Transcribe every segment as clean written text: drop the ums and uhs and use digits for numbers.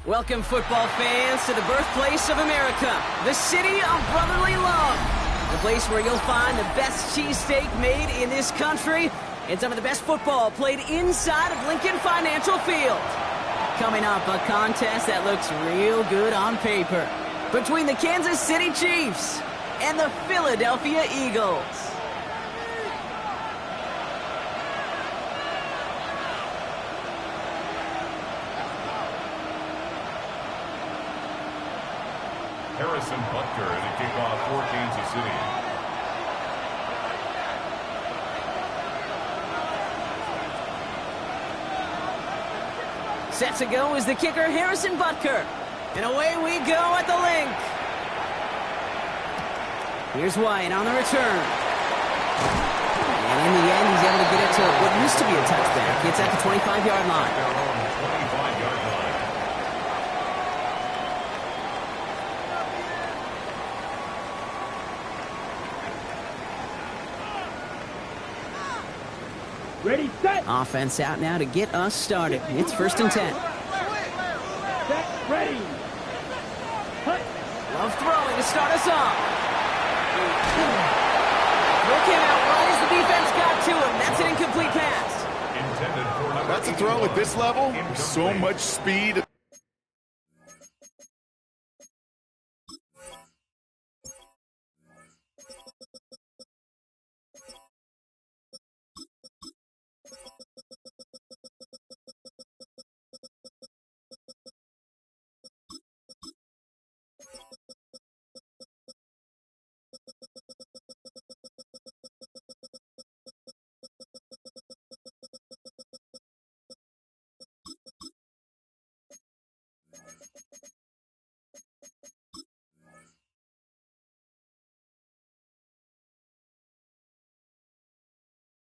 Welcome, football fans, to the birthplace of America, the city of brotherly love. The place where you'll find the best cheesesteak made in this country and some of the best football played inside of Lincoln Financial Field. Coming up, a contest that looks real good on paper between the Kansas City Chiefs and the Philadelphia Eagles. Harrison Butker at a kickoff for Kansas City. Set to go is the kicker, Harrison Butker. And away we go at the link. Here's White on the return. And in the end, he's able to get it to what used to be a touchback. It's at the 25-yard line. Ready, set. Offense out now to get us started. It's 1st and 10. Set, ready. Hut. Love throwing to start us off. Look out right as the defense got to him. That's an incomplete pass. That's a throw at this level. So much speed.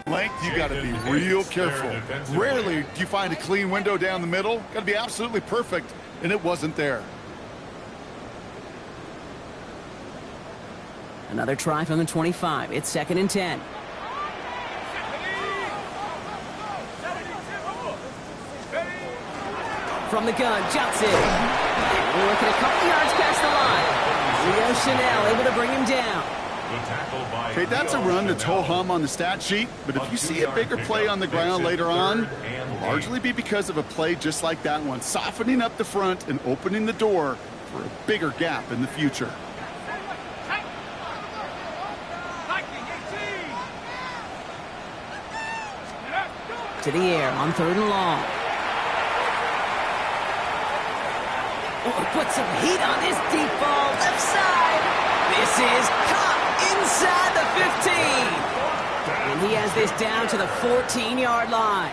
Length, you got to be real careful. Rarely do you find a clean window down the middle. Got to be absolutely perfect, and it wasn't there. Another try from the 25. It's 2nd and 10. From the gun, Johnson. We're looking a couple yards past the line. Leo Chanel able to bring him down. Okay, that's a run that's ho-hum on the stat sheet, but if you see a bigger play on the ground later on, it'll largely be because of a play just like that one, softening up the front and opening the door for a bigger gap in the future. To the air on 3rd and long. Oh, put some heat on this deep ball left side. This is caught inside the 15. And he has this down to the 14-yard line.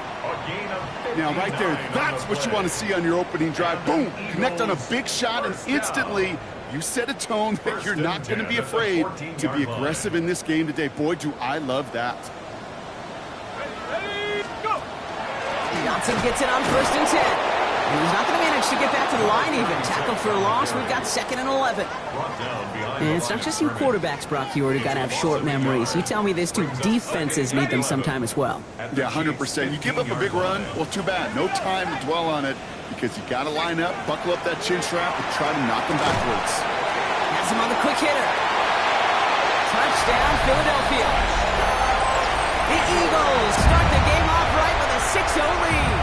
Now, right there, that's what you want to see on your opening drive. Boom! Connect on a big shot, and instantly you set a tone that you're not going to be afraid to be aggressive in this game today. Boy, do I love that. Johnson gets it on 1st and 10. And he's not going to manage to get back to the line even. Tackled for a loss. We've got 2nd and 11. And it's not just you quarterbacks, Brock Huard, who got to have short memories. You tell me this too. Defenses need them sometime as well. Yeah, 100%. You give up a big run, well, too bad. No time to dwell on it because you got to line up, buckle up that chin strap, and try to knock them backwards. Has him on the quick hitter. Touchdown, Philadelphia. The Eagles start the game off right with a 6-0 lead.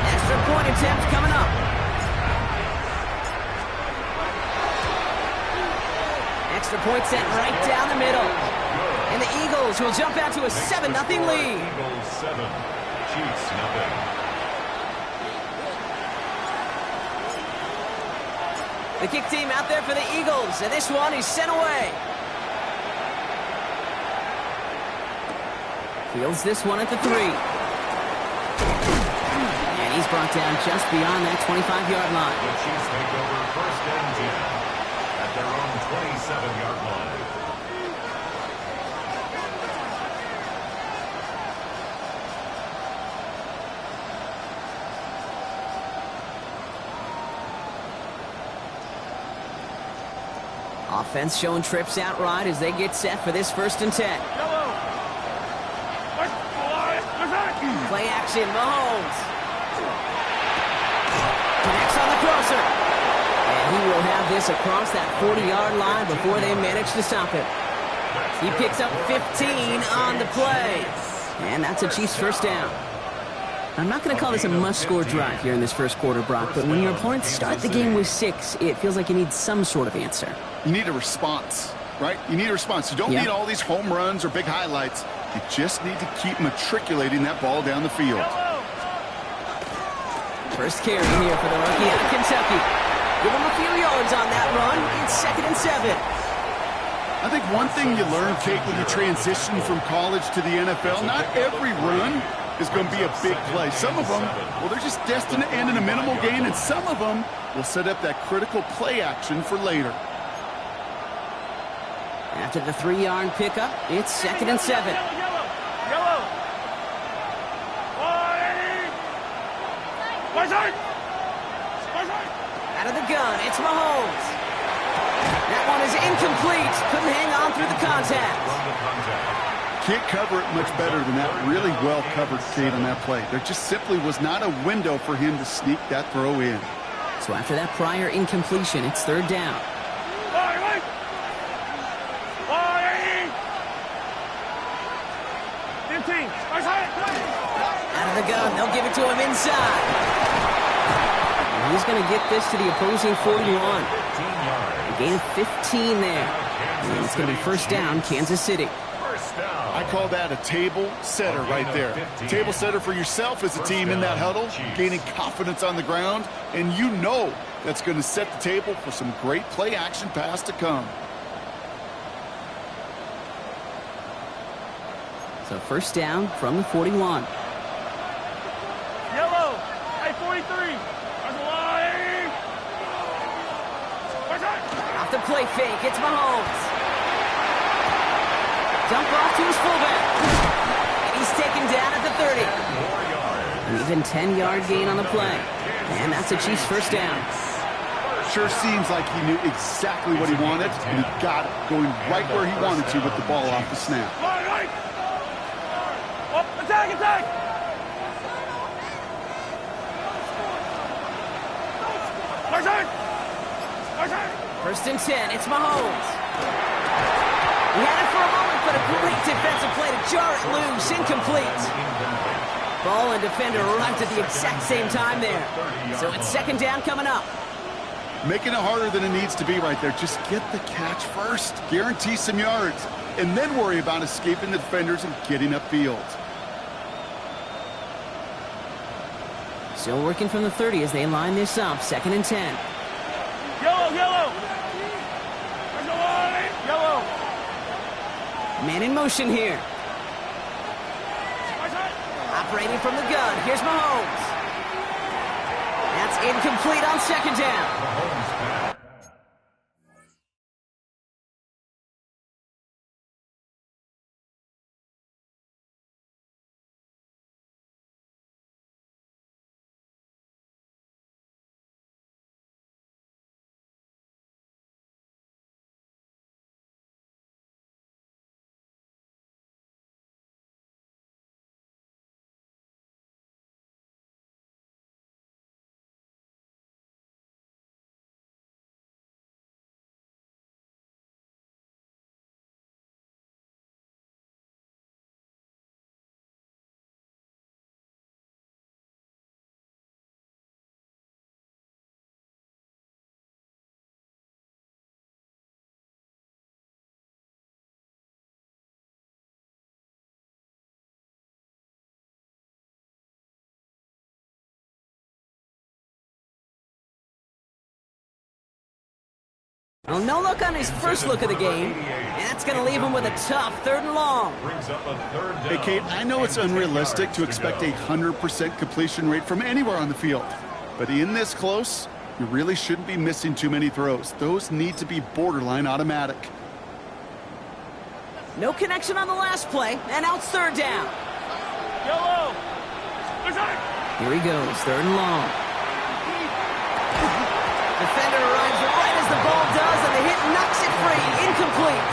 Extra point attempt coming up. Extra point set right down the middle. And the Eagles will jump out to a 7-0 lead. Eagles 7, Chiefs 0. The kick team out there for the Eagles, and this one is sent away. Fields this one at the 3. And he's brought down just beyond that 25-yard line. The Chiefs take over 1st and 10 at their own 27-yard line. Offense showing trips outright as they get set for this 1st and 10. Play action, Mahomes. Connects on the crosser. And he will have this across that 40-yard line before they manage to stop him. He picks up 15 on the play. And that's a Chiefs 1st down. I'm not going to call this a must-score drive here in this 1st quarter, Brock, but when your opponents start the game with 6, it feels like you need some sort of answer. You need a response, right? You need a response. You don't need all these home runs or big highlights. You just need to keep matriculating that ball down the field. First carry here for the rookie out of Kentucky. Give him a few yards on that run. It's 2nd and 7. I think one thing you learn, Kate, when you transition from college to the NFL, not every run is going to be a big play. Some of them, well, they're just destined to end in a minimal gain, and some of them will set up that critical play action for later. After the 3-yard pickup, it's 2nd and 7. Out of the gun, it's Mahomes. That one is incomplete. Couldn't hang on through the contact. Can't cover it much better than that. Really well covered, Kate, on that play. There just simply was not a window for him to sneak that throw in. So after that prior incompletion, it's 3rd down. Out of the gun, they'll give it to him inside. And he's going to get this to the opposing 41. A gain of 15 there. And it's going to be 1st down, Kansas City. I call that a table setter right there. Table setter for yourself as a team in that huddle, gaining confidence on the ground, and you know that's going to set the table for some great play action pass to come. So 1st down from the 41. Yellow, hey, 43. Off the play fake, it's Mahomes. Dump off to his fullback. And he's taken down at the 30. An even 10-yard gain on the play. And that's a Chiefs 1st down. Sure seems like he knew exactly what he wanted, and he got it, going right where he wanted to with the ball off the snap. Attack, attack! 1st and 10, it's Mahomes. He had it for a moment, but a great defensive play to jar it loose, incomplete. Ball and defender arrived at the exact same time there. So it's 2nd down coming up. Making it harder than it needs to be right there. Just get the catch first. Guarantee some yards. And then worry about escaping the defenders and getting upfield. Still working from the 30 as they line this up. 2nd and 10. Yellow, yellow! Yellow! Man in motion here. Operating from the gun. Here's Mahomes. That's incomplete on 2nd down. Well, no look on his first look of the game, and that's going to leave him with a tough 3rd and long. Brings up a 3rd down. Hey, Kate, I know it's unrealistic to expect a 100% completion rate from anywhere on the field. But in this close, you really shouldn't be missing too many throws. Those need to be borderline automatic. No connection on the last play, and now it's 3rd down. Yellow. Here he goes, 3rd and long. Defender arrives right as the ball does, and the hit knocks it free. Incomplete.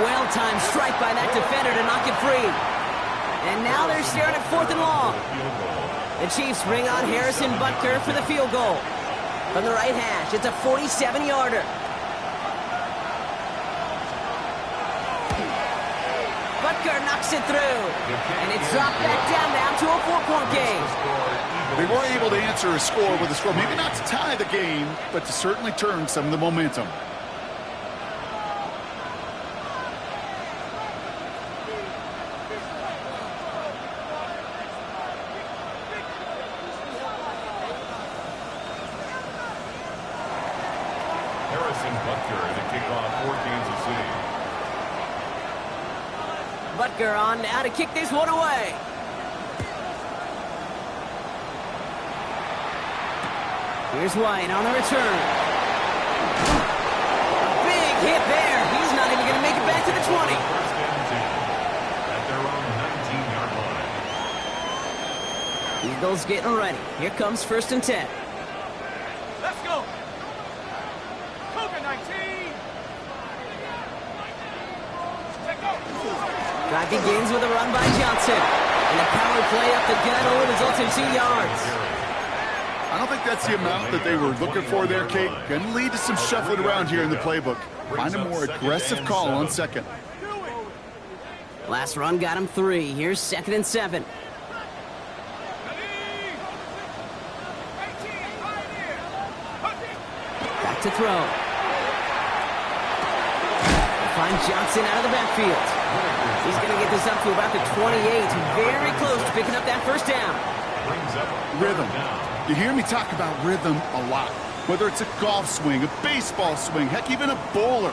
Well-timed strike by that defender to knock it free. And now they're staring at 4th and long. The Chiefs bring on Harrison Butker for the field goal. From the right hash, it's a 47-yarder. Butker knocks it through. And it's dropped back down now to a 4-point game. They were able to answer a score with a score, maybe not to tie the game, but to certainly turn some of the momentum. Harrison Butker to kick off for Kansas City. Butker on now to kick this one away. Here's White on the return. A big hit there. He's not even going to make it back to the 20. First and 10 at their own 19-yard line. Eagles getting ready. Here comes 1st and 10. Let's go. Cougar 19. Take go. Drive begins with a run by Johnson. And a power play up the gut only results in 2 yards. I don't think that's the amount that they were looking for there, Kate. Going to lead to some shuffling around here in the playbook. Find a more aggressive call on 2nd. Last run got him 3. Here's 2nd and 7. Back to throw. Find Johnson out of the backfield. He's going to get this up to about the 28. Very close to picking up that 1st down. Rhythm. You hear me talk about rhythm a lot. Whether it's a golf swing, a baseball swing, heck, even a bowler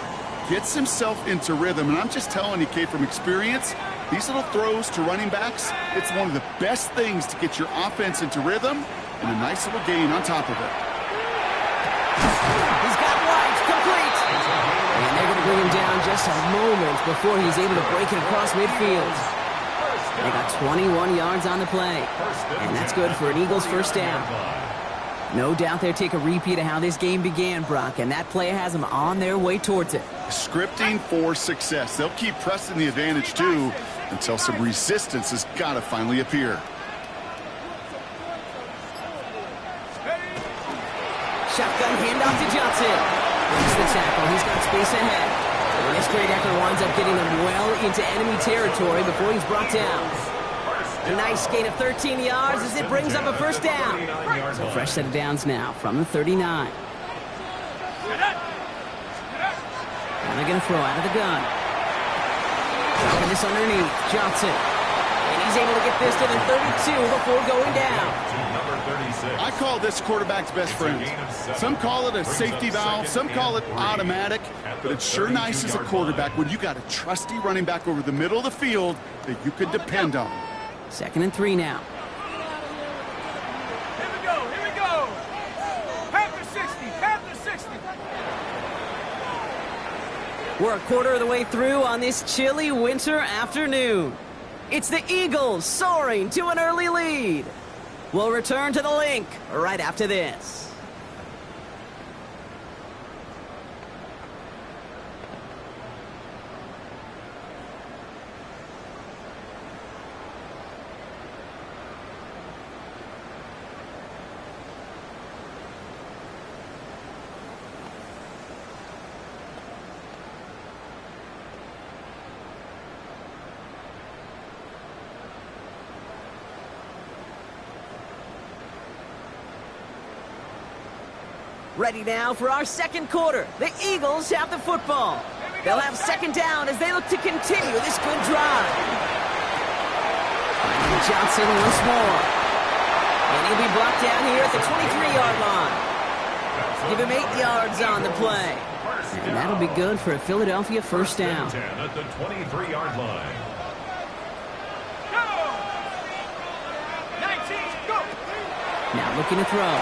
gets himself into rhythm. And I'm just telling you, Kate, from experience, these little throws to running backs, it's one of the best things to get your offense into rhythm and a nice little gain on top of it. He's got White, complete. And they're going to bring him down just a moment before he's able to break it across midfield. They got 21 yards on the play. And that's good for an Eagles 1st down. No doubt they'll take a repeat of how this game began, Brock, and that play has them on their way towards it. Scripting for success. They'll keep pressing the advantage, too, until some resistance has got to finally appear. Shotgun handoff to Johnson. Breaks the tackle. He's got space ahead. And this great effort winds up getting him well into enemy territory before he's brought down. A nice gain of 13 yards as it brings up a 1st down. So fresh set of downs now from the 39. And they're going to throw out of the gun. Dropping this underneath. Johnson. And he's able to get this to the 32 before going down. I call this quarterback's best friend. Some call it a safety valve, some call it automatic, but it's sure nice as a quarterback when you got a trusty running back over the middle of the field that you can depend on. 2nd and 3 now. Here we go. Panther 60. Panther 60. We're a quarter of the way through on this chilly winter afternoon. It's the Eagles soaring to an early lead. We'll return to the link right after this. Ready now for our 2nd quarter. The Eagles have the football. They'll have 2nd down as they look to continue this good drive. Finding Johnson once more. And he'll be blocked down here at the 23-yard line. give him 8 yards on the play. And that'll be good for a Philadelphia first down. 10 at the 23-yard line. Go! 19, go! Now looking to throw.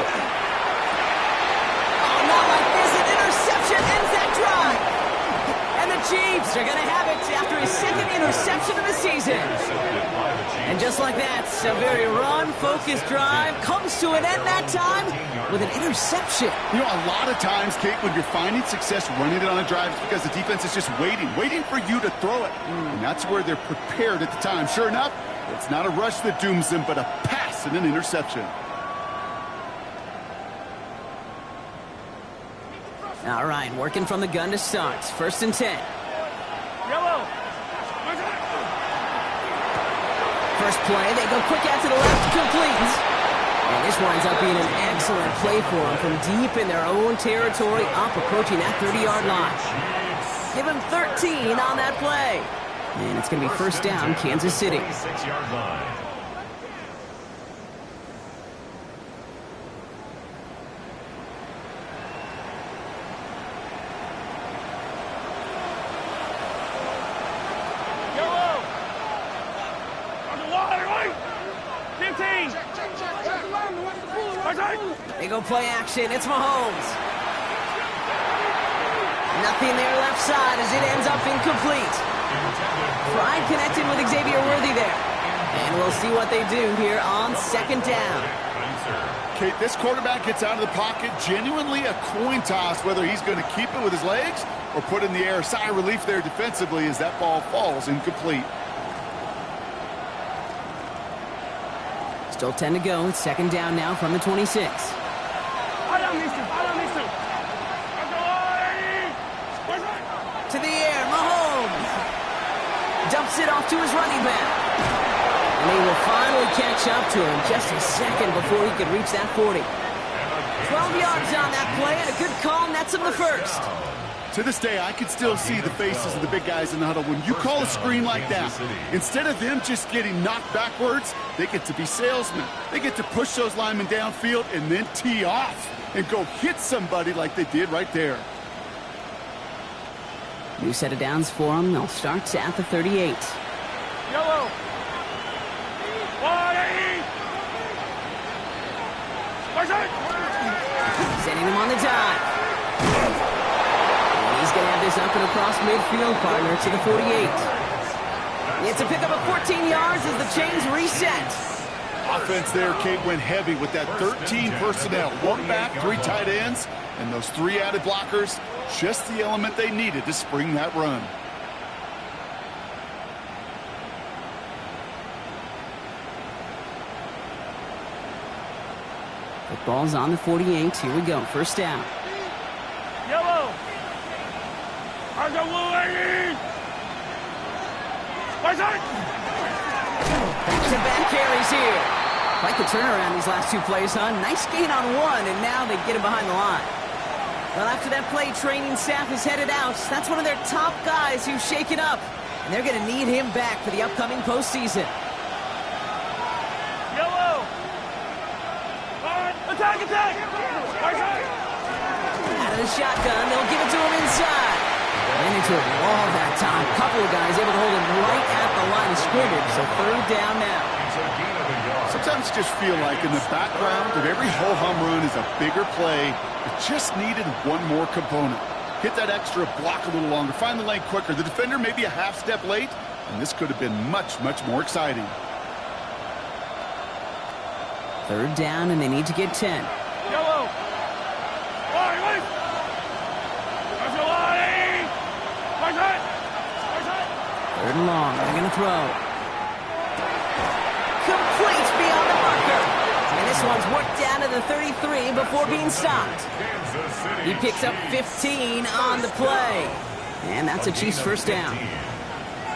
Oh, not like this. An interception ends that drive. And the Chiefs are going to have it after his second interception of the season. And just like that, a very run-focused drive comes to an end that time with an interception. You know, a lot of times, Kate, when you're finding success running it on a drive, it's because the defense is just waiting for you to throw it. And that's where they're prepared at the time. Sure enough, it's not a rush that dooms them, but a pass and an interception. All right, working from the gun to start. 1st and 10. Yellow! First play, they go quick out to the left, complete. And this winds up being an excellent play for them from deep in their own territory, up approaching that 30-yard line. Give him 13 on that play. And it's going to be first down, Kansas City. 6-yard line. Yellow! On the wire, right? 15! They go play action. It's Mahomes. Nothing there left side as it ends up incomplete. Pride connecting with Xavier Worthy there. And we'll see what they do here on 2nd down. Kate, this quarterback gets out of the pocket, genuinely a coin toss whether he's going to keep it with his legs or put in the air. Sigh of relief there defensively as that ball falls incomplete. Still 10 to go. 2nd down now from the 26. To the air, Mahomes. Dumps it off to his running back. And he will finally catch up to him just a second before he could reach that 40. 12 yards on that play and a good call nets him the first. To this day, I can still see the faces of the big guys in the huddle. When you call a screen like that, instead of them just getting knocked backwards, they get to be salesmen. They get to push those linemen downfield and then tee off and go hit somebody like they did right there. New set of downs for them. They'll start at the 38. Yellow! Sending him on the dive. And he's going to have this up and across midfield, partner, to the 48. It's a pickup of 14 yards as the chains reset. Offense there, Kate, went heavy with that 13 personnel. 1 back, 3 tight ends, and those 3 added blockers. Just the element they needed to spring that run. The ball's on the 48. Here we go. First down. Yellow! Back-to-back carries here. Quite the turnaround these last 2 plays, huh? Nice gain on 1, and now they get him behind the line. Well, after that play, training staff is headed out. That's one of their top guys who's shaken up, and they're going to need him back for the upcoming postseason. Yellow! Attack, attack! Out of the shotgun, they'll give it to him inside. And into a wall that time. A couple of guys able to hold him right at the line of scrimmage, so 3rd down now. Sometimes you just feel like in the background of every ho-hum run is a bigger play. It just needed one more component. Hit that extra block a little longer. Find the lane quicker. The defender may be a half step late, and this could have been much, much more exciting. 3rd down, and they need to get 10. Yellow! 3rd and long. They're going to throw. Complete beyond the marker. And this one's worked down to the 33 before being stopped. He picks up 15 on the play. And that's a Chiefs first down.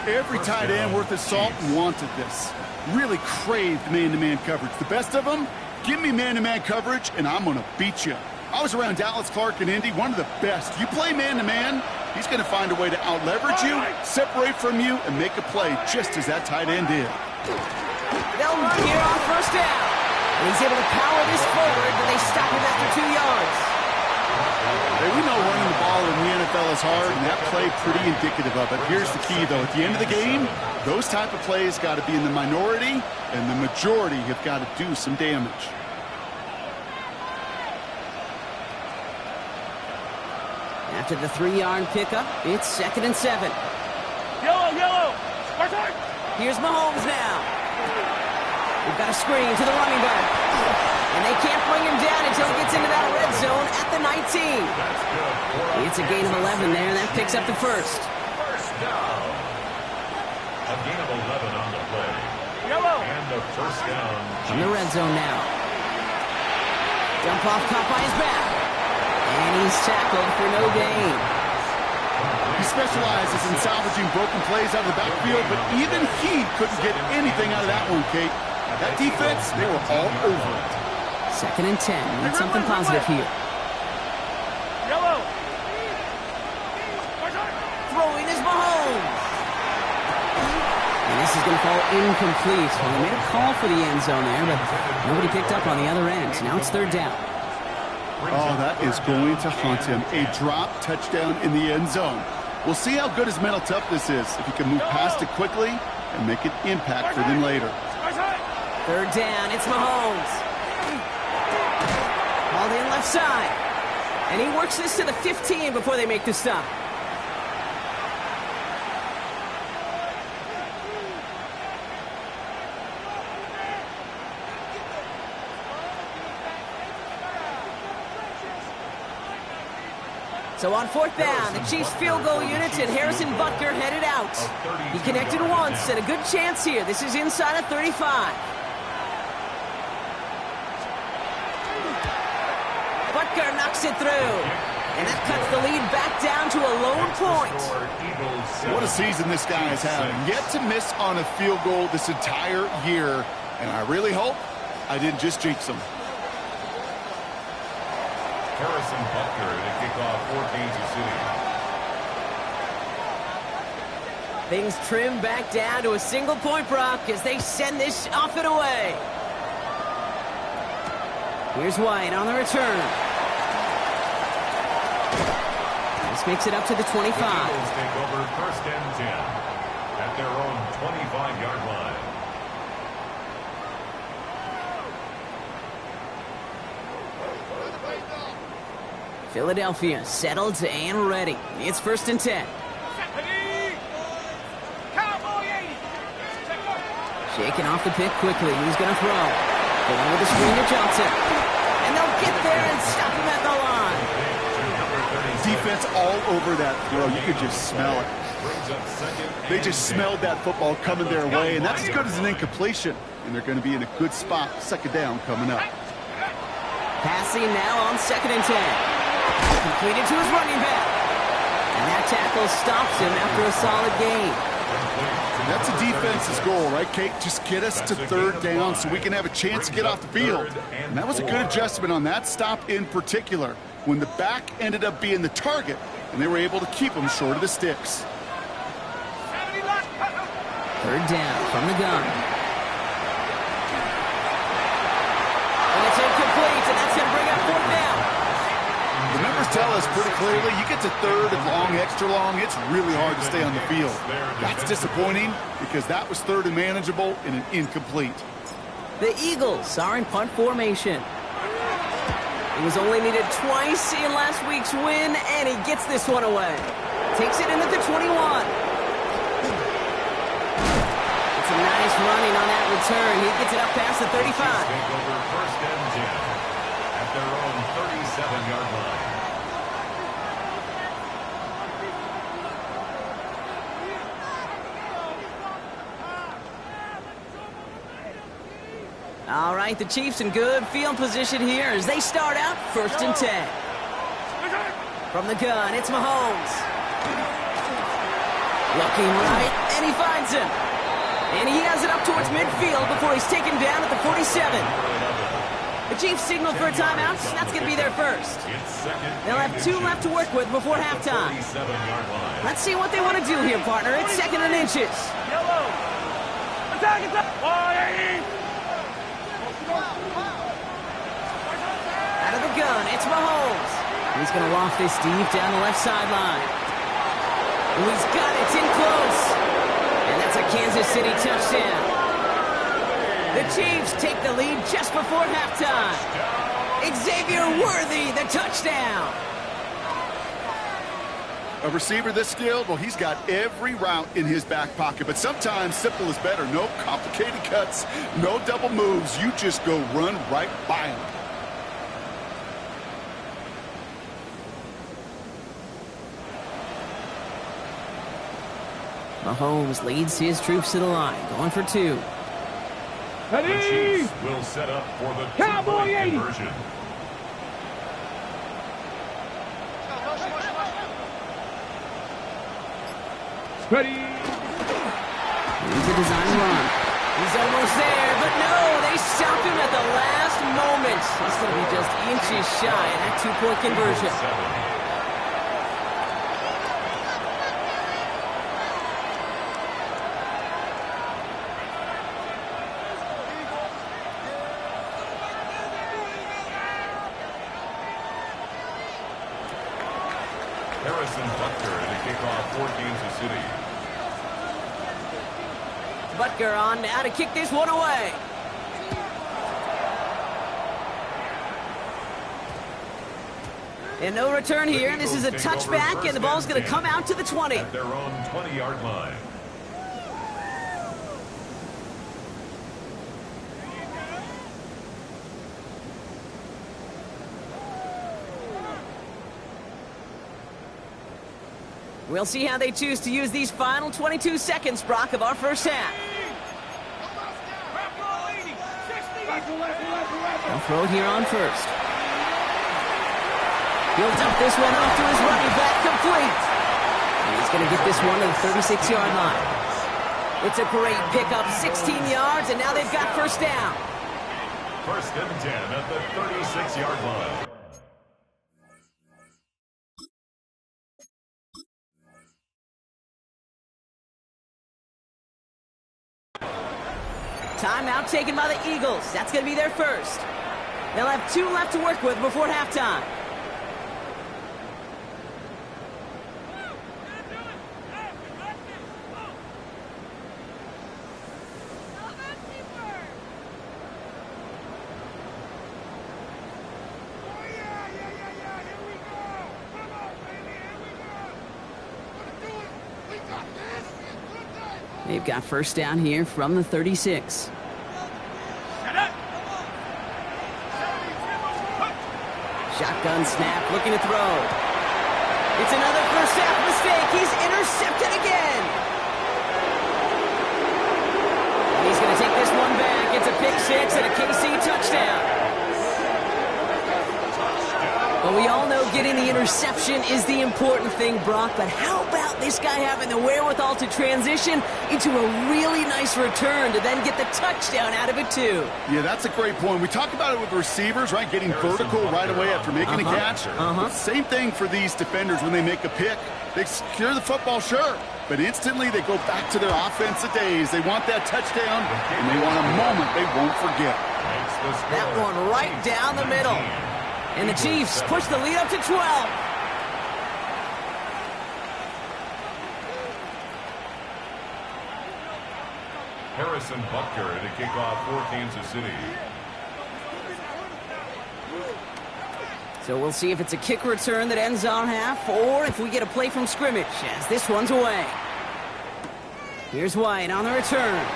Every tight end worth his salt wanted this. Really craved man-to-man coverage. The best of them, give me man-to-man coverage, and I'm going to beat you. I was around Dallas Clark and Indy, one of the best. You play man-to-man, he's going to find a way to out-leverage you, separate from you, and make a play just as that tight end did. They'll run here on first down. And he's able to power this forward, but they stop him after 2 yards. tries hard, and that play pretty indicative of it. Here's the key, though. At the end of the game, those type of plays got to be in the minority, and the majority have got to do some damage. After the 3-yard pickup, it's 2nd and 7. Yellow, yellow. Here's Mahomes now. We've got a screen to the running back. And they can't bring him down until he gets into that red zone at the 19. It's a gain of 11 there, and that picks up the first. First down. A gain of 11 on the play. Yellow. And the first down. From the red zone now. Dump off caught by his back. And he's tackled for no gain. He specializes in salvaging broken plays out of the backfield, but even he couldn't get anything out of that one, Kate. That defense, they were all over it. 2nd and 10. Need something positive here. Yellow. Throwing is Mahomes. And this is going to fall incomplete. Well, they made a call for the end zone there, but nobody picked up on the other end. Now it's 3rd down. Oh, that is going to haunt him. A drop touchdown in the end zone. We'll see how good his mental toughness is, if he can move past it quickly and make an impact for them later. 3rd down, it's Mahomes. Hauled in left side. And he works this to the 15 before they make the stop. So on 4th down, the Chiefs field goal unit and Harrison Butker headed out. He connected once and a good chance here. This is inside of 35. Butker knocks it through. And that cuts the lead back down to a lone point. What a season this guy is having. Yet to miss on a field goal this entire year. And I really hope I didn't just jinx him. Harrison Butker to kick off for Kansas City. Things trim back down to a single point, Brock, as they send this off and away. Here's White on the return. This makes it up to the 25. The Eagles take over 1st and 10 at their own 25-yard line. Philadelphia settled and ready. It's 1st and 10. Shaking off the pick quickly. He's going to throw. Going with the screen to Johnson. And they'll get there and stop him at the line. Defense all over that throw. You could just smell it. They just smelled that football coming their way, and that's as good as an incompletion. And they're going to be in a good spot. 2nd down coming up. Passing now on 2nd and 10. Completed to his running back. And that tackle stops him after a solid gain. That's a defense's goal, right, Kate? Just get us to 3rd down so we can have a chance to get off the field. And that was a good adjustment on that stop in particular, when the back ended up being the target, and they were able to keep him short of the sticks. 3rd down from the gun. And it's incomplete, and that's going to bring up 4th down. The numbers tell us pretty clearly, you get to 3rd and long, extra long, it's really hard to stay on the field. That's disappointing because that was 3rd and manageable and an incomplete. The Eagles are in punt formation. It was only needed twice in last week's win, and he gets this one away. Takes it in at the 21. It's a nice running on that return. He gets it up past the 35. Take over 1st and 10 at their own 37-yard line. All right, the Chiefs in good field position here as they start out 1st and 10. From the gun, it's Mahomes. Looking right, and he finds him. And he has it up towards midfield before he's taken down at the 47. The Chiefs signal for a timeout. That's going to be their first. They'll have 2 left to work with before halftime. Let's see what they want to do here, partner. It's 2nd and inches. Yellow. Attack, attack. Out of the gun, it's Mahomes. He's going to loft this deep down the left sideline. He's got it. It's in close. And that's a Kansas City touchdown. The Chiefs take the lead just before halftime. Xavier Worthy, the touchdown. A receiver this skilled, well, he's got every route in his back pocket. But sometimes simple is better. No complicated cuts, no double moves. You just go run right by him. Mahomes leads his troops to the line, going for 2. The Chiefs will set up for the Cowboy 80 conversion. Ready. Here's a design run. He's almost there, but no, they stopped him at the last moment. He's going to be just inches shy of that 2-point conversion. Harrison Butker to kick off for Kansas City. Butker on now to kick this one away. And no return here. This is a touchback, and the ball's going to come out to the 20. At their own 20-yard line. We'll see how they choose to use these final 22 seconds, Brock, of our first half. They'll throw it here on first. He'll dump this one off to his running back, complete. And he's going to get this one to the 36-yard line. It's a great pickup, 16 yards, and now they've got first down. 1st and 10 at the 36-yard line. Timeout taken by the Eagles. That's going to be their first. They'll have 2 left to work with before halftime. They've got first down here from the 36. Shotgun snap, looking to throw. It's another first half mistake. He's intercepted again. And he's going to take this one back. It's a pick 6 and a KC touchdown. Well, we all know getting the interception is the important thing, Brock, but how about this guy having the wherewithal to transition into a really nice return to then get the touchdown out of it, too? Yeah, that's a great point. We talk about it with receivers, right? Getting vertical right away after making a catch. Same thing for these defenders when they make a pick. They secure the football, sure, but instantly they go back to their offensive days. They want that touchdown, and they want a moment they won't forget. That one right down the middle. And the Chiefs push the lead up to 12. Harrison Butker to kick off for Kansas City. So we'll see if it's a kick return that ends on half, or if we get a play from scrimmage as this one's away. Here's White on the return.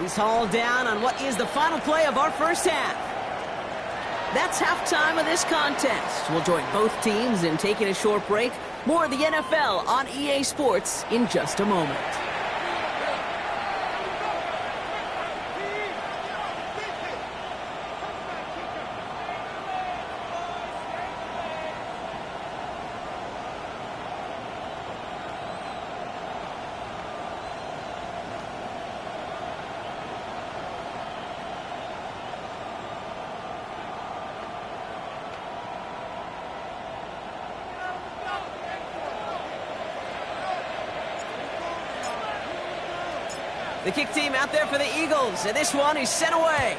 He's hauled down on what is the final play of our first half. That's halftime of this contest. We'll join both teams in taking a short break. More of the NFL on EA Sports in just a moment. The kick team out there for the Eagles, and this one is sent away.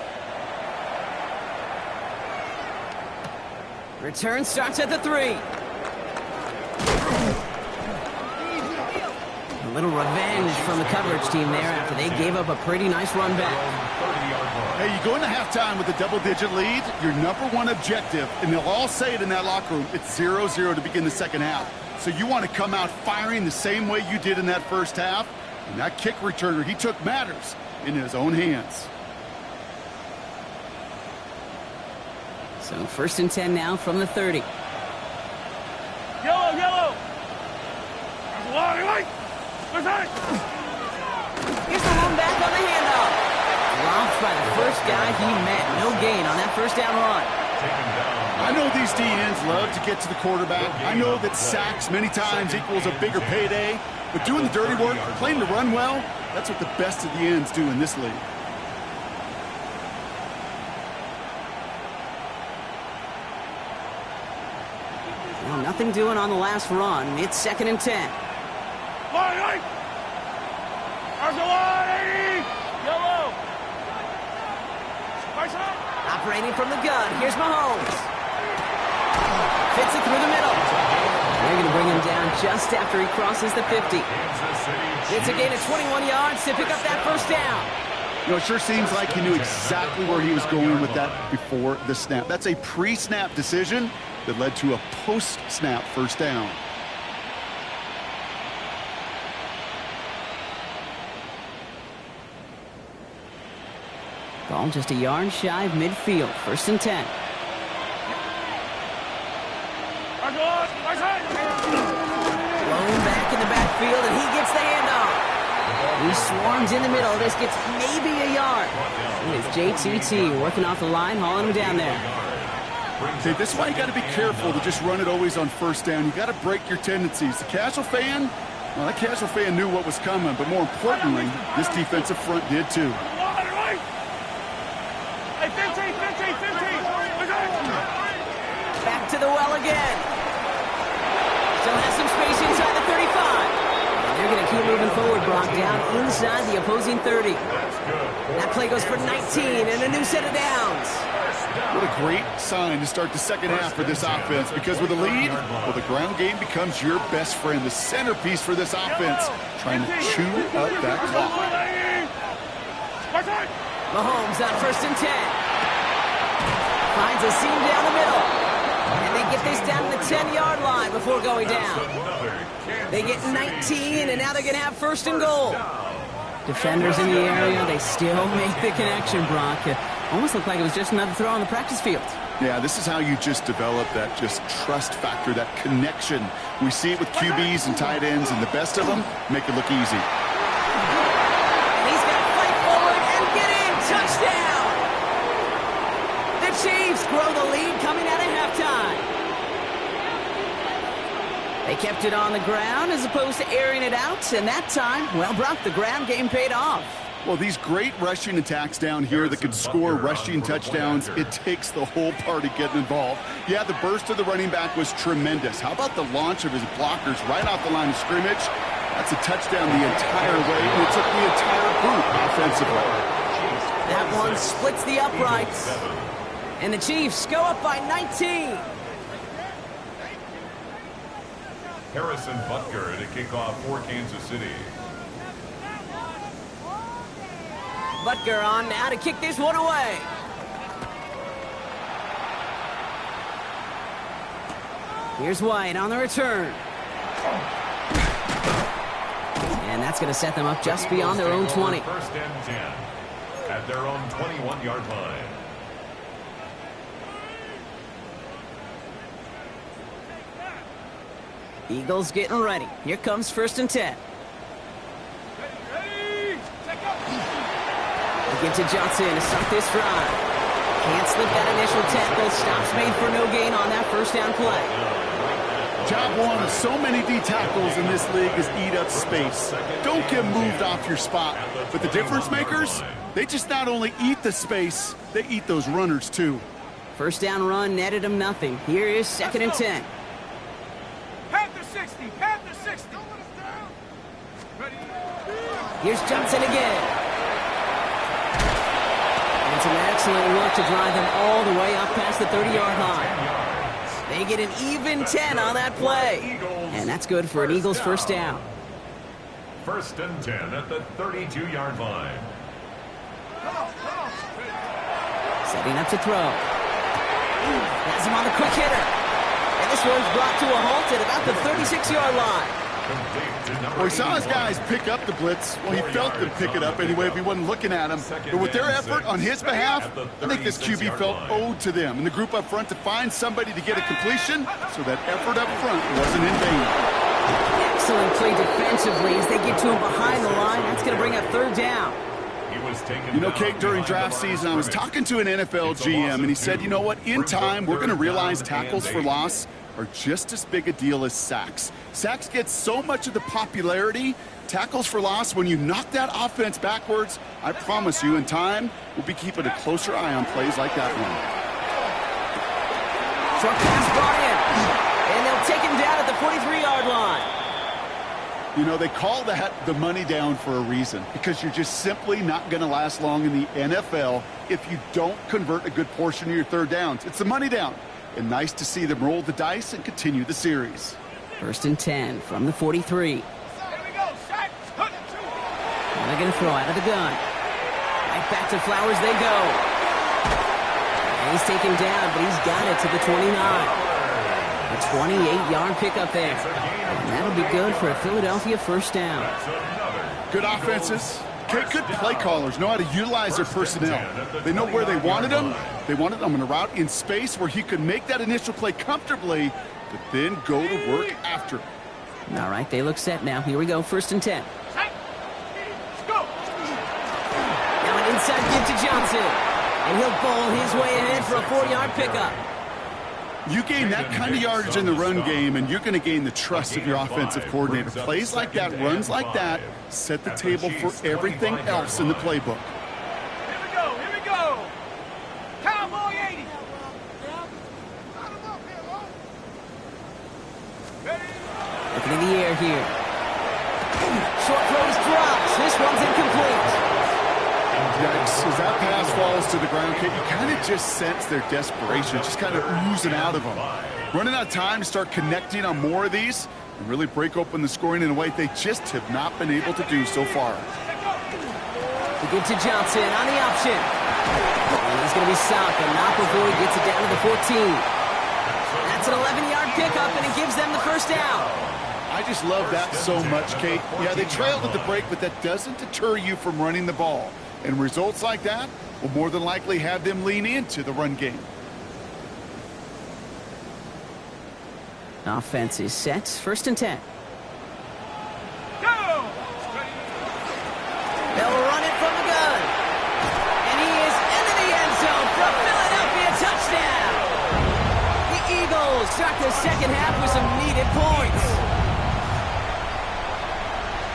Return starts at the 3. Little revenge from the coverage team there after they gave up a pretty nice run back. Hey, you go into halftime with a double-digit lead, your number one objective, and they'll all say it in that locker room, it's 0-0 to begin the second half. So you want to come out firing the same way you did in that first half. And that kick returner, he took matters in his own hands. So 1st and 10 now from the 30. Yellow, yellow. Right. Here's the one back on the handoff. Dropped by the first guy he met. No gain on that first down run. I know these DNs love to get to the quarterback. I know that sacks many times equals a bigger payday. But doing the dirty work, playing to run well, that's what the best of the ends do in this league. Well, nothing doing on the last run. It's 2nd and 10. Right. Yellow. Right side. Operating from the gun. Here's Mahomes. Fits it through the middle. They're going to bring him down just after he crosses the 50. It's a gain of 21 yards to pick up that first down. You know, it sure seems like he knew exactly where he was going with that before the snap. That's a pre-snap decision that led to a post-snap first down. Ball just a yard shy of midfield. 1st and 10. Blown back in the backfield, and he gets the handoff. He swarms in the middle. This gets maybe a yard. It is JTT working off the line, hauling him down there. Okay, this is why you got to be careful to just run it always on first down. You got to break your tendencies. The casual fan, well, that casual fan knew what was coming, but more importantly, this defensive front did too. Back to the well again. Still has some space inside the 35. And they're going to keep moving forward, Brock, down inside the opposing 30. That play goes for 19 and a new set of downs. What a great sign to start the second half for this offense, because with a lead, well, the ground game becomes your best friend, the centerpiece for this offense, trying to chew up that clock. Mahomes on 1st and 10. Finds a seam down the middle. And they get this down to the 10-yard line before going down. They get 19, and now they're going to have 1st and goal. Defenders in the area, they still make the connection, Brock. It almost looked like it was just another throw on the practice field. Yeah, this is how you just develop that just trust factor, that connection. We see it with QBs and tight ends, and the best of them make it look easy. And he's going to fight forward and get in. Touchdown! The Chiefs grow the lead coming out of halftime. They kept it on the ground as opposed to airing it out, and that time, well, Brock, the ground game paid off. Well, these great rushing attacks down here that could score rushing touchdowns, it takes the whole party getting involved. Yeah, the burst of the running back was tremendous. How about the launch of his blockers right off the line of scrimmage? That's a touchdown the entire way, and it took the entire group offensively. That one splits the uprights, and the Chiefs go up by 19. Harrison Butker to kick off for Kansas City. Butker on now to kick this one away. Here's White on the return. And that's going to set them up just beyond their own 20. 1st and 10 at their own 21-yard line. Eagles getting ready. Here comes 1st and 10. They get to Johnson to start this drive. Can't slip that initial tackle. Stops made for no gain on that first down play. Job one of so many D tackles in this league is eat up space. Don't get moved off your spot. But the difference makers, they just not only eat the space, they eat those runners too. First down run netted them nothing. Here is 2nd and 10. Panther 60. Panther 60. Here's Johnson again. And it's an excellent work to drive them all the way up past the 30-yard line. They get an even 10 on that play. And that's good for an Eagles first down. first and 10 at the 32-yard line. Setting up to throw. Has him on the quick hitter. And this one's brought to a halt at about the 36-yard line. Well, he saw his guys pick up the blitz. Well, he felt them pick it up anyway if he wasn't looking at him. But with their effort on his behalf, I think this QB felt owed to them and the group up front to find somebody to get a completion, so that effort up front wasn't in vain. Excellent play defensively as they get to him behind the line. That's going to bring up third down. You know, Kate, during draft season, I was talking to an NFL GM, and he said, you know what, in time, we're going to realize tackles for loss are just as big a deal as sacks. Sacks get so much of the popularity. Tackles for loss, when you knock that offense backwards, I promise you, in time, we'll be keeping a closer eye on plays like that one. Short pass brought in, and they'll take him down at the 43-yard line. You know, they call that the money down for a reason, because you're just simply not going to last long in the NFL if you don't convert a good portion of your third downs. It's the money down. And nice to see them roll the dice and continue the series. First and 10 from the 43. Here we go, shot. And they're going to throw out of the gun. Right back to Flowers they go. And he's taken down, but he's got it to the 29. A 28-yard pickup there. And that'll be good for a Philadelphia first down. Good offenses. Good play callers know how to utilize their personnel. They know where they wanted them. They wanted them in a route in space where he could make that initial play comfortably, but then go to work after. All right, they look set now. Here we go, first and 10. Let's go. Now an inside give to Johnson. And he'll bowl his way ahead for a 4-yard pickup. You gain that kind of yardage in the run game, and you're going to gain the trust of your offensive coordinator. Plays like that, runs like that, set the table for everything else in the playbook. Here we go. Cowboy 80. Looking in the air here. Short throws drops. This one's incomplete. Yikes. As that pass falls to the ground, Kate, you kind of just sense their desperation, just kind of oozing out of them. Running out of time to start connecting on more of these and really break open the scoring in a way they just have not been able to do so far. To give to Johnson on the option. And he's going to be stopped, but not before he gets it down to the 14. That's an 11-yard pickup, and it gives them the first down. I just love that so much, Kate. Yeah, they trailed at the break, but that doesn't deter you from running the ball. And results like that will more than likely have them lean into the run game. Offense is set. First and 10. Go. They'll run it from the gun. And he is into the end zone for a Philadelphia touchdown. The Eagles start the second half with some needed points.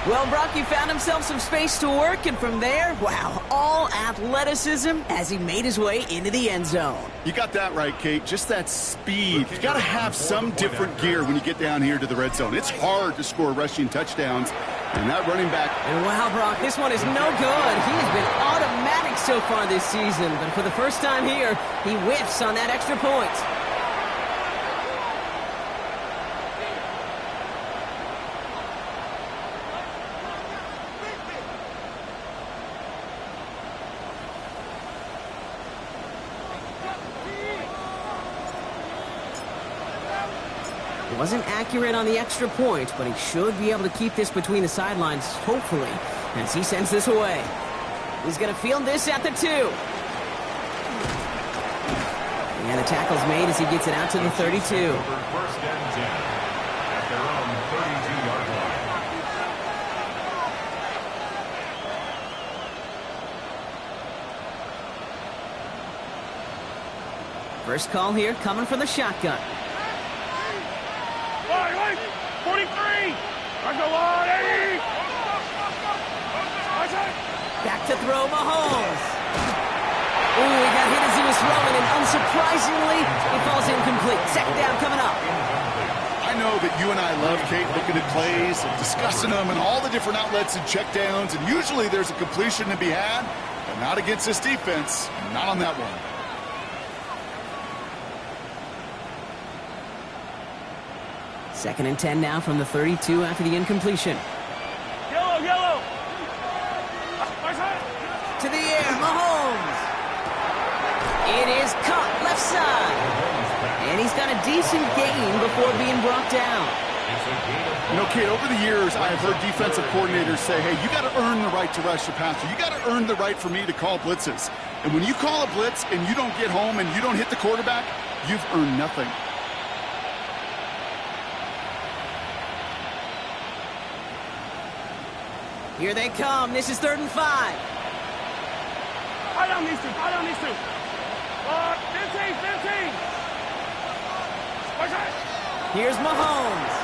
Well, Brock, he found himself some space to work, and from there, wow, all athleticism as he made his way into the end zone. You got that right, Kate. Just that speed. You got to have some different gear when you get down here to the red zone. It's hard to score rushing touchdowns, and that running back... And wow, Brock, this one is no good. He has been automatic so far this season, but for the first time here, he whiffs on that extra point. He wasn't accurate on the extra point, but he should be able to keep this between the sidelines, hopefully, as he sends this away. He's going to field this at the 2. And the tackle's made as he gets it out to the 32. First and 10 at their own 32-yard line. First call here coming from the shotgun. 43. Run the line, 80. Back to throw Mahomes. Ooh, he got hit as he was throwing, and unsurprisingly, it falls incomplete. Second down coming up. I know that you and I love, Kate, looking at plays and discussing them and all the different outlets and checkdowns, and usually there's a completion to be had, but not against this defense, not on that one. Second and 10 now from the 32 after the incompletion. Yellow. decent gain before being brought down. You know, kid, over the years, I've heard defensive coordinators say, hey, you got to earn the right to rush the passer. You got to earn the right for me to call blitzes. And when you call a blitz and you don't get home and you don't hit the quarterback, you've earned nothing. Here they come. This is 3rd and 5. I don't need to. 15. Here's Mahomes.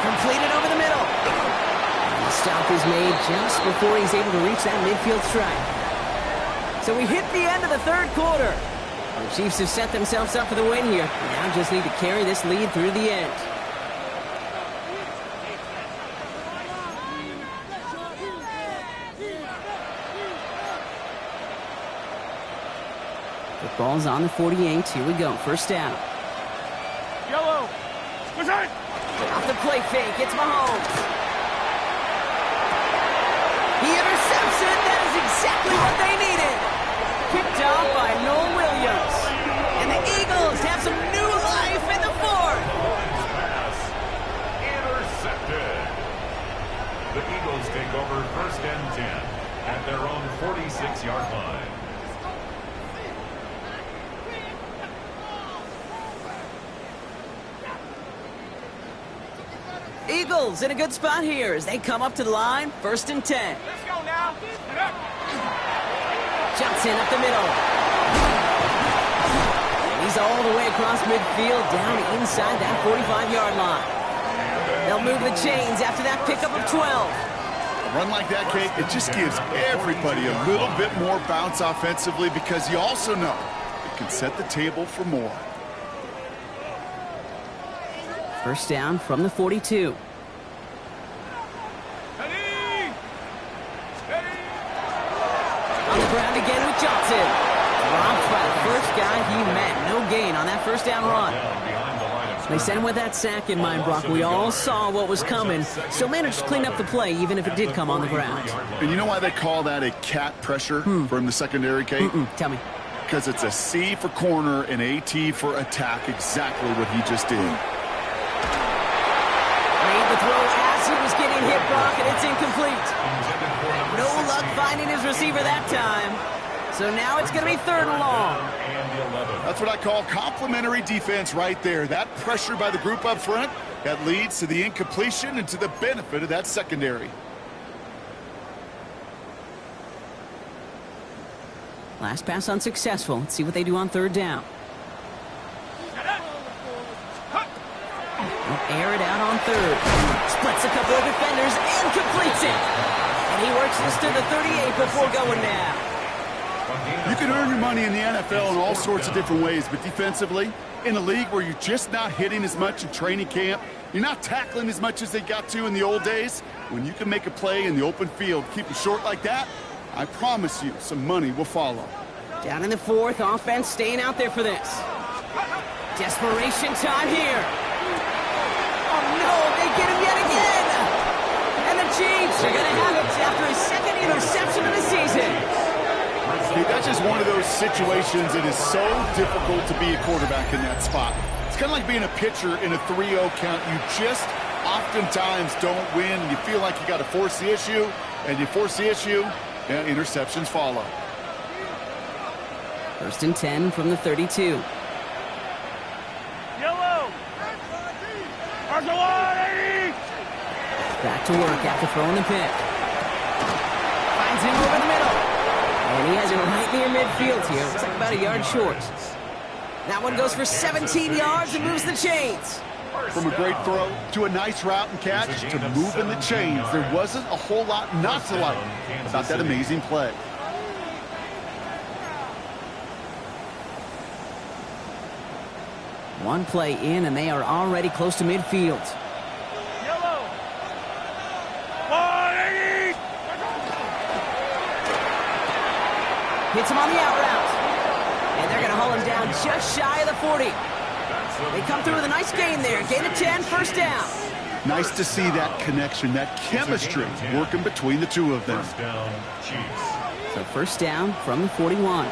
Completed over the middle. The stop is made just before he's able to reach that midfield strike. So we hit the end of the 3rd quarter. The Chiefs have set themselves up for the win here. Now just need to carry this lead through the end. The ball's on the 48. Here we go. 1st down. Yellow. Off the play fake, it's Mahomes. He intercepts it. That is exactly what they needed. Picked off by Noel Williams. And the Eagles have some new life in the 4th. Intercepted. The Eagles take over 1st and 10 at their own 46-yard line. Eagles in a good spot here as they come up to the line. 1st and 10. Let's go now. Johnson up the middle. And he's all the way across midfield down inside that 45-yard line. They'll move the chains after that pickup of 12. A run like that, Kate, it just gives everybody a little bit more bounce offensively because you also know it can set the table for more. 1st down from the 42. On the ground again with Johnson. Dropped by the first guy he met. No gain on that 1st down run. They sent him with that sack in mind, Brock. We all saw what was coming. Still managed to clean up the play, even if it did come on the ground. And you know why they call that a cat pressure from the secondary, Kate? Tell me. Because it's a C for corner and a T for attack, exactly what he just did. Made the throw as he was getting hit, Brock, and it's incomplete. No luck finding his receiver that time. So now it's going to be 3rd and long. That's what I call complimentary defense right there. That pressure by the group up front, that leads to the incompletion and to the benefit of that secondary. Last pass unsuccessful. Let's see what they do on 3rd down. They'll air it out on 3rd. Splits a couple of defenders and completes it. And he works this to the 38 before going down. You can earn your money in the NFL in all sorts of different ways, but defensively, in a league where you're just not hitting as much in training camp, you're not tackling as much as they got to in the old days, when you can make a play in the open field, keep it short like that, I promise you some money will follow. Down in the 4th, offense staying out there for this. Desperation time here. Oh no, they get him yet again! And the Chiefs are going to have it after his 2nd interception of the season. That's just one of those situations that is so difficult to be a quarterback in that spot. It's kind of like being a pitcher in a 3-0 count. You just oftentimes don't win. You feel like you got to force the issue, and you force the issue, and interceptions follow. 1st and 10 from the 32. Yellow. Back to work after throwing the pick. Finds him over the middle. And he has it right near midfield here. Looks like about a yard short. That one goes for 17 yards and moves the chains. From a great throw to a nice route and catch to moving the chains, there wasn't a whole lot not to like about that amazing play. One play in, and they are already close to midfield. Yellow. 180. Hits him on the out route. And they're going to haul him down just shy of the 40. They come through with a nice gain there. Gain of 10, 1st down. Nice to see that connection, that chemistry working between the two of them. 1st down, Chiefs. So 1st down from the 41.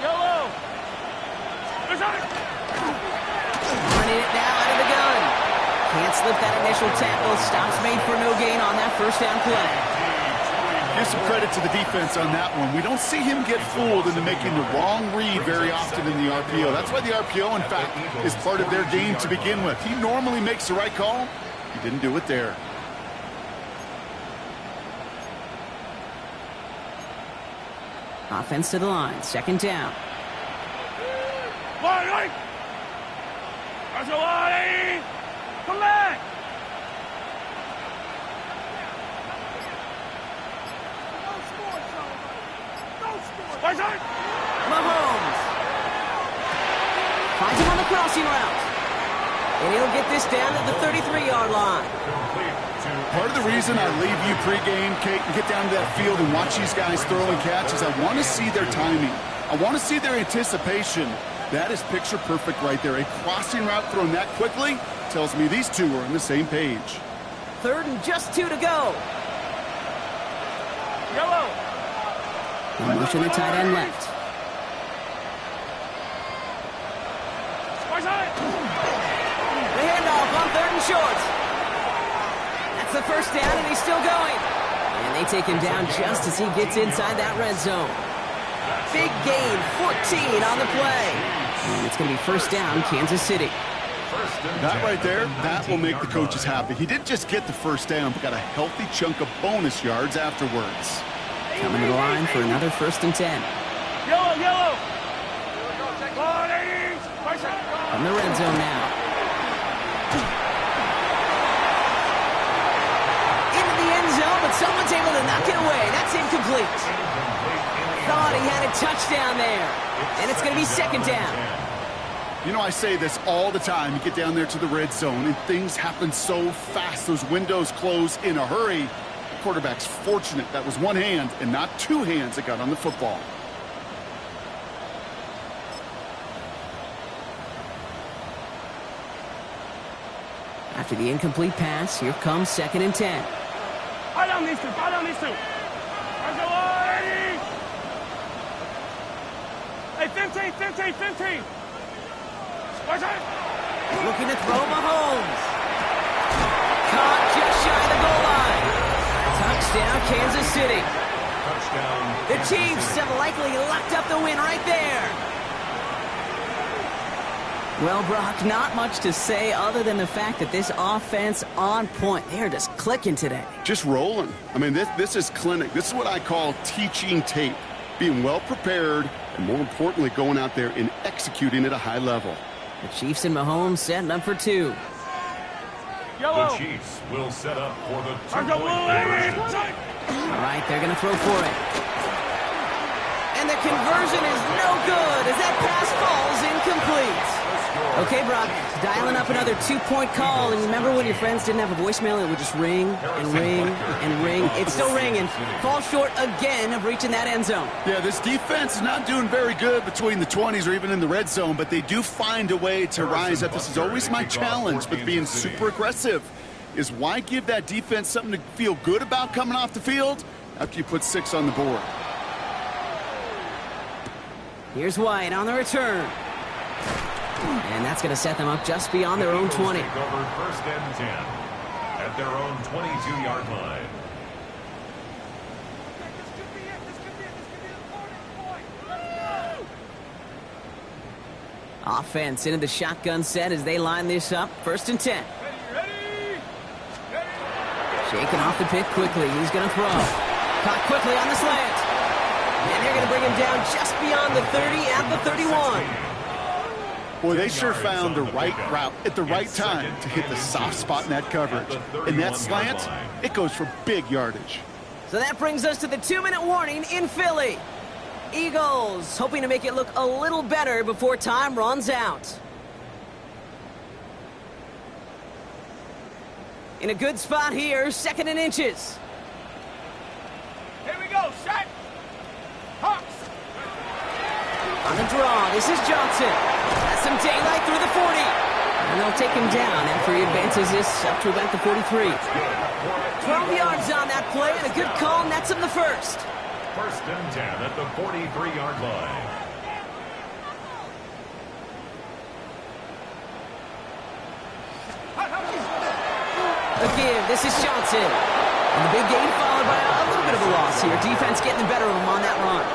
Yellow. can't slip that initial tackle. Stops made for no gain on that first down play. Give some credit to the defense on that one. We don't see him get fooled into making the wrong read very often in the RPO. That's why the RPO, in fact, is part of their game to begin with. He normally makes the right call. He didn't do it there. Offense to the line. Second down. Line! Come back! Mahomes finds him on the crossing route. And he'll get this down to the 33-yard line. Part of the reason I leave you pregame, Kate, and get down to that field and watch these guys throw and catch is I want to see their timing. I want to see their anticipation. That is picture perfect right there. A crossing route thrown that quickly tells me these two are on the same page. Third and just 2 to go. Yellow! In motion, the tight end left. The handoff on third and short. That's the first down, and he's still going. And they take him down just as he gets inside that red zone. Big gain, 14 on the play. And it's going to be first down, Kansas City. That right there, that will make the coaches happy. He didn't just get the first down, but got a healthy chunk of bonus yards afterwards. Coming to the line for another first and 10. Yellow! From the red zone now. Into the end zone, but someone's able to knock it away. That's incomplete. Thought he had a touchdown there. And it's going to be second down. You know, I say this all the time. You get down there to the red zone, and things happen so fast. Those windows close in a hurry. The quarterback's fortunate that was one hand and not two hands that got on the football. After the incomplete pass, here comes second and 10. Hold on these two. Hey, 15. Looking to throw Mahomes. Caught just shy of the goal line. Touchdown, Kansas City. The Chiefs have likely locked up the win right there. Well, Brock, not much to say other than the fact that this offense on point. They're just clicking today. Just rolling. I mean, this is clinic. This is what I call teaching tape. Being well prepared, and more importantly, going out there and executing at a high level. The Chiefs and Mahomes setting up for 2. Yellow! The Chiefs will set up for the All right, they're going to throw for it. And the conversion is no good as that pass falls incomplete. Okay, Brock, dialing up another 2-point call. And remember when your friends didn't have a voicemail? It would just ring and ring and ring. It's still ringing. Falls short again of reaching that end zone. Yeah, this defense is not doing very good between the 20s or even in the red zone, but they do find a way to rise up. This is always my challenge with being super aggressive, is why give that defense something to feel good about coming off the field after you put 6 on the board? Here's White on the return. And that's going to set them up just beyond their own 20. Take over first and 10 at their own 22-yard line. Offense into the shotgun set as they line this up. First and 10. Shaking off the pick quickly. He's going to throw. Caught quickly on the slant. And they're going to bring him down just beyond the 30 at the 31. Boy, they sure found the right route at the right time to hit the soft spot in that coverage. And that slant, it goes for big yardage. So that brings us to the 2-minute warning in Philly. Eagles hoping to make it look a little better before time runs out. In a good spot here, second and inches. Here we go, shot. Hawks. On the draw, this is Johnson. Has some daylight through the 40. And they'll take him down after he advances this up to about the 43. 12 yards on that play, and a good call nets him the first. First and 10 at the 43-yard line. A give. This is Johnson. And the big gain followed by a little bit of a loss here. Defense getting the better of him on that run.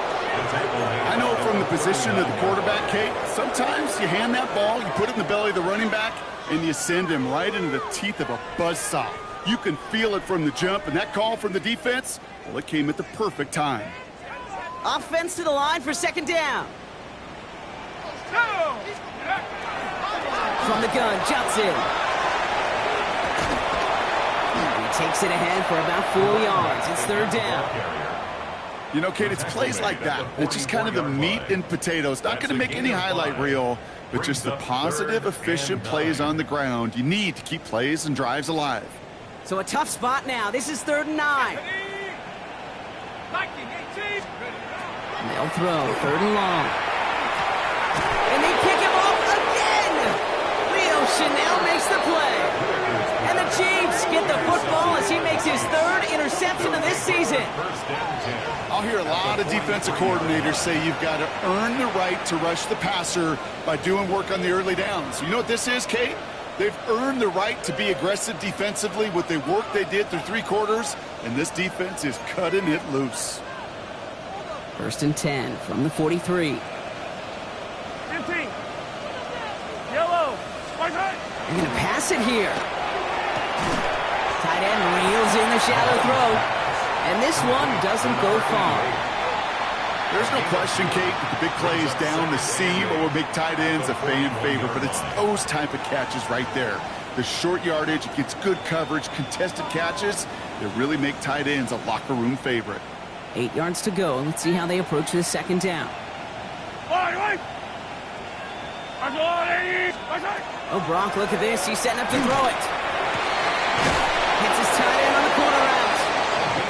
I know from the position of the quarterback, Kate, sometimes you hand that ball, you put it in the belly of the running back, and you send him right into the teeth of a buzzsaw. You can feel it from the jump, and that call from the defense, well, it came at the perfect time. Offense to the line for second down. From the gun, Johnson. He takes it ahead for about 4 yards. It's third down. You know, Kate, it's plays like that. It's just kind of the meat and potatoes. Not going to make any highlight reel, but just the positive, efficient plays on the ground. You need to keep plays and drives alive. So a tough spot now. This is 3rd and 9. And they'll throw 3rd and long. And they pick him off again. Leo Chanel makes the play. And the Chiefs get the football as he makes his 3rd interception of this season. I'll hear a lot of defensive coordinators say you've got to earn the right to rush the passer by doing work on the early downs. You know what this is, Kate? They've earned the right to be aggressive defensively with the work they did through 3 quarters, and this defense is cutting it loose. 1st and 10 from the 43. 15. Yellow. They're going to pass it here. Tight end reels in the shallow throw. And this one doesn't go far. There's no question, Kate, that the big plays down the seam or will make tight ends a fan favorite, but it's those type of catches right there. The short yardage, it gets good coverage, contested catches that really make tight ends a locker room favorite. 8 yards to go. Let's see how they approach this 2nd down. Oh, Brock, look at this. He's setting up to throw it. Hits his tight end on the corner route.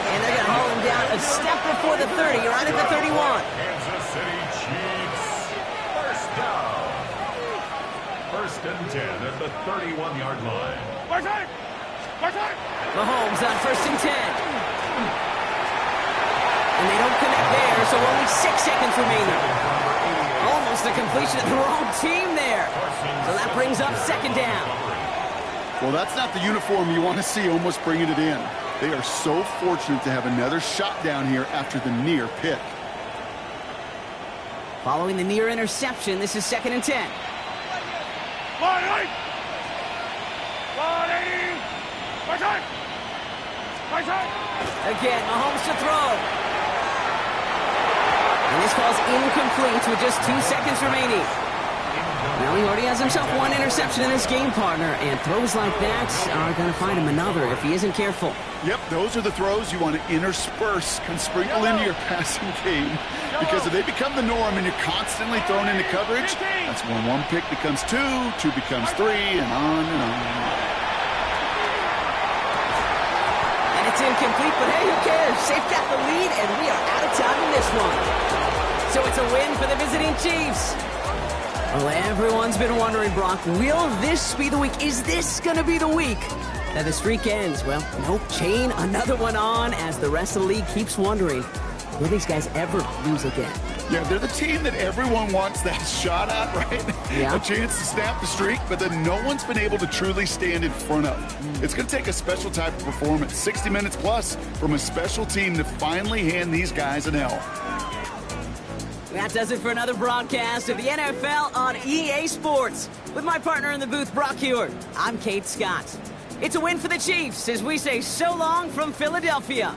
And they're going to haul him down a step before the 30. You're right at the 31. Kansas City Chiefs. 1st down. 1st and 10 at the 31-yard line. Mahomes on 1st and 10. And they don't connect there, so only 6 seconds remaining. Almost a completion of the wrong team there. So that brings up 2nd down. Well, that's not the uniform you want to see almost bringing it in. They are so fortunate to have another shot down here after the near pick. Following the near interception, this is 2nd and 10. Again, Mahomes to throw. And this ball's incomplete with just 2 seconds remaining. Well, he already has himself 1 interception in his game, partner, and throws like that are going to find him another if he isn't careful. Yep, those are the throws you want to intersperse and sprinkle into your passing game, because if they become the norm and you're constantly thrown into coverage, that's when 1 pick becomes 2, 2 becomes 3, and on and on. And it's incomplete, but hey, who cares? They've got the lead, and we are out of time in this one. So it's a win for the visiting Chiefs. Well, everyone's been wondering, Brock, will this be the week? Is this going to be the week that the streak ends? Well, nope. Chain another one on as the rest of the league keeps wondering, will these guys ever lose again? Yeah, they're the team that everyone wants that shot at, right? Yeah. A chance to snap the streak, but then no one's been able to truly stand in front of. It's going to take a special type of performance, 60 minutes plus, from a special team to finally hand these guys an L. That does it for another broadcast of the NFL on EA Sports. With my partner in the booth, Brock Huard, I'm Kate Scott. It's a win for the Chiefs as we say so long from Philadelphia.